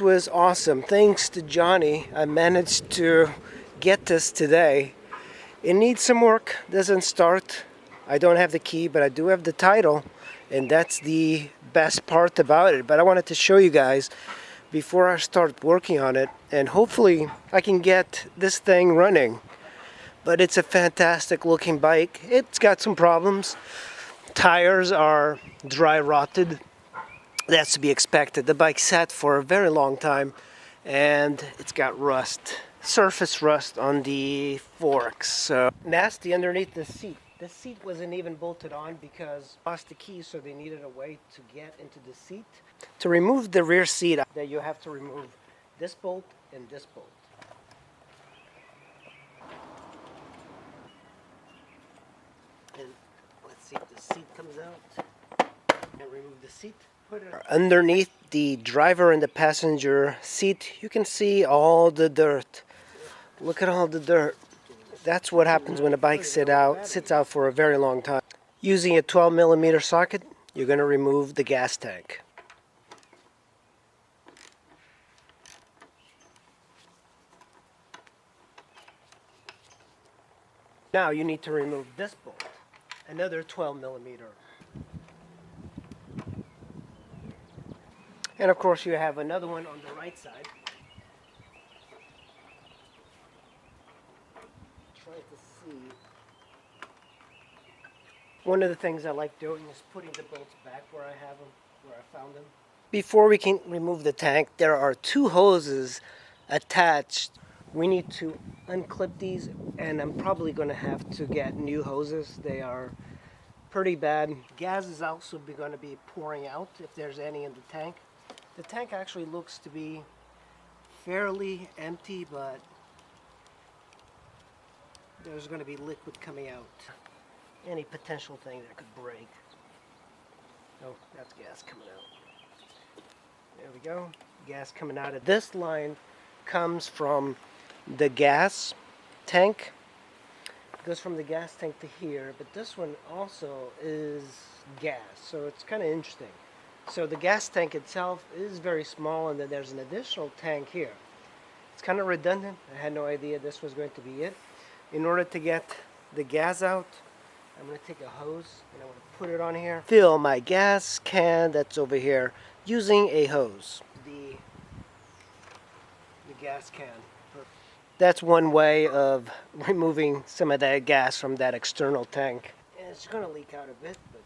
It was awesome. Thanks to Johnny, I managed to get this today. It needs some work, doesn't start. I don't have the key, but I do have the title, and that's the best part about it. But I wanted to show you guys before I start working on it, and hopefully I can get this thing running. But it's a fantastic looking bike. It's got some problems. Tires are dry rotted. That's to be expected. The bike sat for a very long time and it's got rust, surface rust on the forks. So nasty underneath the seat. The seat wasn't even bolted on because I lost the key, so they needed a way to get into the seat. To remove the rear seat, that you have to remove this bolt and this bolt. And let's see if the seat comes out. And remove the seat. Put it underneath the driver and the passenger seat. You can see all the dirt. Look at all the dirt. That's what happens when a bike sits out for a very long time. Using a 12mm socket, you're going to remove the gas tank. Now you need to remove this bolt, another 12mm. And of course you have another one on the right side. Try to see. One of the things I like doing is putting the bolts back where I have them, where I found them. Before we can remove the tank, there are two hoses attached. We need to unclip these, and I'm probably going to have to get new hoses. They are pretty bad. Gas is also going to be pouring out if there's any in the tank. The tank actually looks to be fairly empty, but there's going to be liquid coming out. Any potential thing that could break. Oh, that's gas coming out. There we go. Gas coming out of this line comes from the gas tank. It goes from the gas tank to here, but this one also is gas, so it's kind of interesting. So the gas tank itself is very small, and then there's an additional tank here. It's kind of redundant. I had no idea this was going to be it. In order to get the gas out, I'm going to take a hose and I'm going to put it on here. Fill my gas can that's over here using a hose. The gas can. That's one way of removing some of that gas from that external tank. And it's going to leak out a bit, but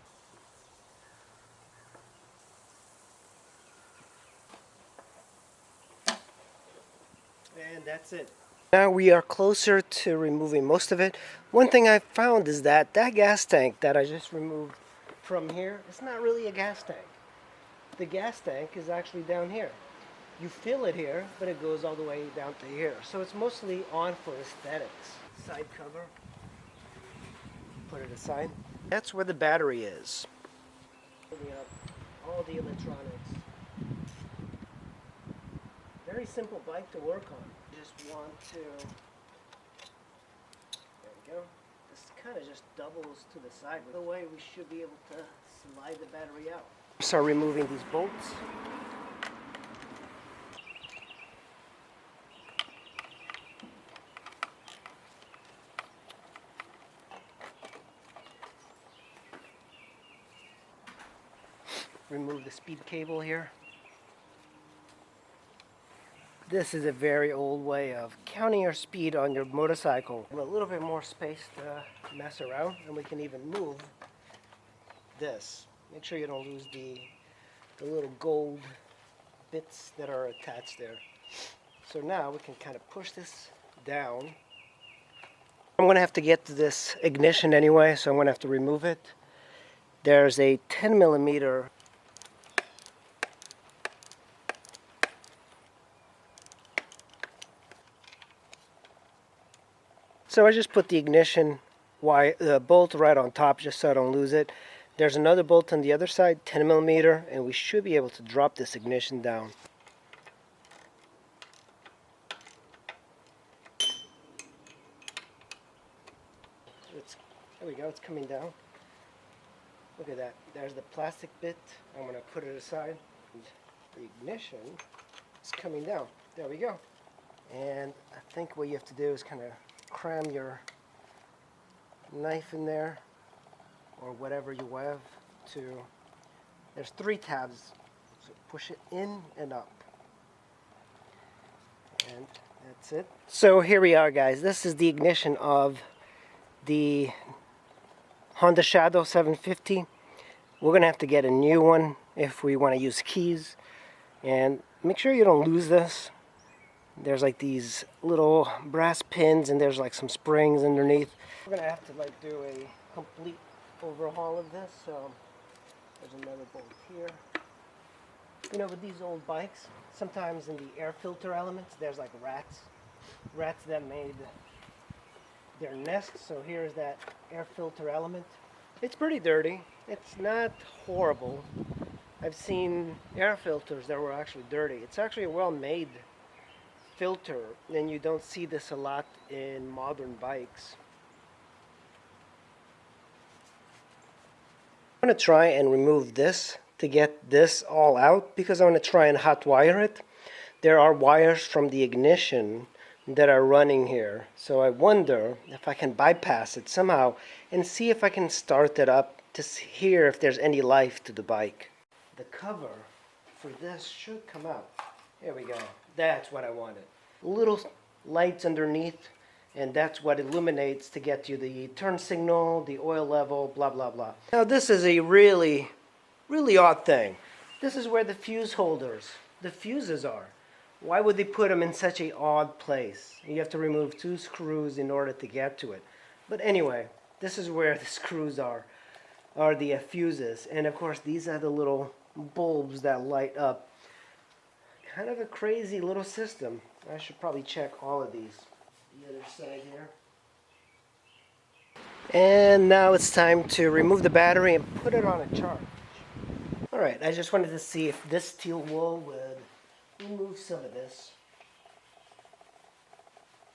and that's it. Now we are closer to removing most of it. One thing I found is that gas tank that I just removed from here, it's not really a gas tank. The gas tank is actually down here. You fill it here, but it goes all the way down to here. So it's mostly on for aesthetics. Side cover. Put it aside. That's where the battery is. Holding up all the electronics. Very simple bike to work on. Just want to, there we go. This kind of just doubles to the side. The way we should be able to slide the battery out. Start removing these bolts. Remove the speed cable here. This is a very old way of counting your speed on your motorcycle. A little bit more space to mess around, and we can even move this. Make sure you don't lose the little gold bits that are attached there. So now we can kind of push this down. I'm going to have to get to this ignition anyway, so I'm going to have to remove it. There's a 10mm So I just put the ignition bolt right on top just so I don't lose it. There's another bolt on the other side, 10mm, and we should be able to drop this ignition down. There we go, it's coming down. Look at that. There's the plastic bit. I'm going to put it aside. The ignition It's coming down. There we go. And I think what you have to do is kind of cram your knife in there, or whatever you have to. There's 3 tabs, so push it in and up. And that's it. So here we are, guys. This is the ignition of the Honda Shadow 750. We're gonna have to get a new one if we want to use keys. And make sure you don't lose this. There's like these little brass pins, and there's like some springs underneath. We're gonna have to like do a complete overhaul of this. So there's another bolt here. You know, with these old bikes, sometimes in the air filter elements, there's like rats that made their nest. So here's that air filter element. It's pretty dirty. It's not horrible. I've seen air filters that were actually dirty. It's actually a well-made filter, and you don't see this a lot in modern bikes. I'm going to try and remove this to get this all out, because I want to try and hot wire it. There are wires from the ignition that are running here, so I wonder if I can bypass it somehow and see if I can start it up to hear if there's any life to the bike. The cover for this should come out. Here we go. That's what I wanted. Little lights underneath, and that's what illuminates to get you the turn signal, the oil level, blah blah blah. Now this is a really odd thing. This is where the fuse holders, the fuses are. Why would they put them in such an odd place? You have to remove 2 screws in order to get to it. But anyway, this is where the screws are the fuses. And of course, these are the little bulbs that light up. Kind of a crazy little system. I should probably check all of these. The other side here. And now it's time to remove the battery and put it on a charge. Alright, I just wanted to see if this steel wool would remove some of this.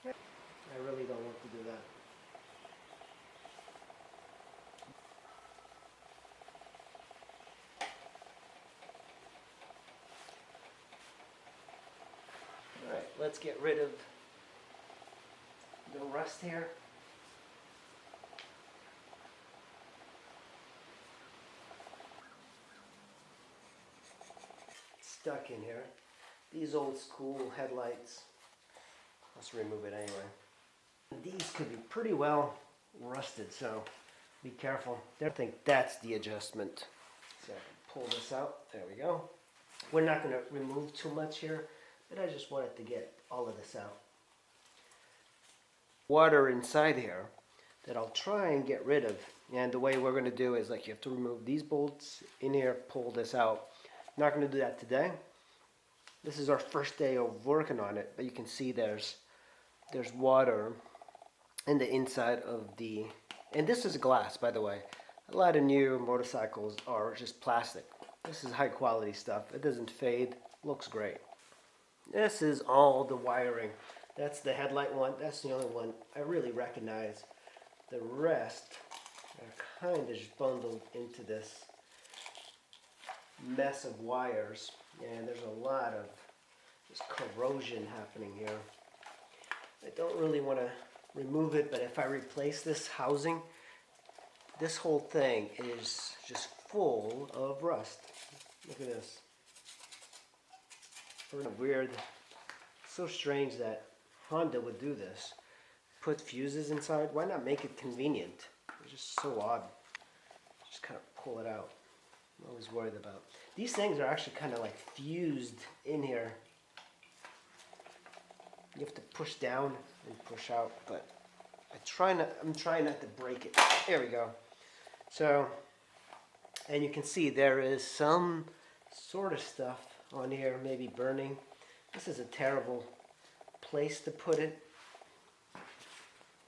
I really don't want to do that. Alright, let's get rid of the rust here. It's stuck in here. These old school headlights. Let's remove it anyway. These could be pretty well rusted, so be careful. I think that's the adjustment. So pull this out. There we go. We're not going to remove too much here, but I just wanted to get all of this out. Water inside here that I'll try and get rid of. And the way we're going to do is, like, you have to remove these bolts in here, pull this out. I'm not going to do that today. This is our first day of working on it, but you can see there's water in the inside of the, and this is glass, by the way. A lot of new motorcycles are just plastic. This is high quality stuff. It doesn't fade, looks great. This is all the wiring. That's the headlight one. That's the only one I really recognize. The rest are kind of just bundled into this mess of wires, and there's a lot of this corrosion happening here. I don't really want to remove it, but if I replace this housing, this whole thing is just full of rust. Look at this. Sort of weird. So strange that Honda would do this. Put fuses inside. Why not make it convenient? It's just so odd. Just kind of pull it out. I'm always worried about. These things are actually kind of like fused in here. You have to push down and push out, but I'm trying not to break it. There we go. So, and you can see there is some sort of stuff on here, maybe burning. This is a terrible place to put it.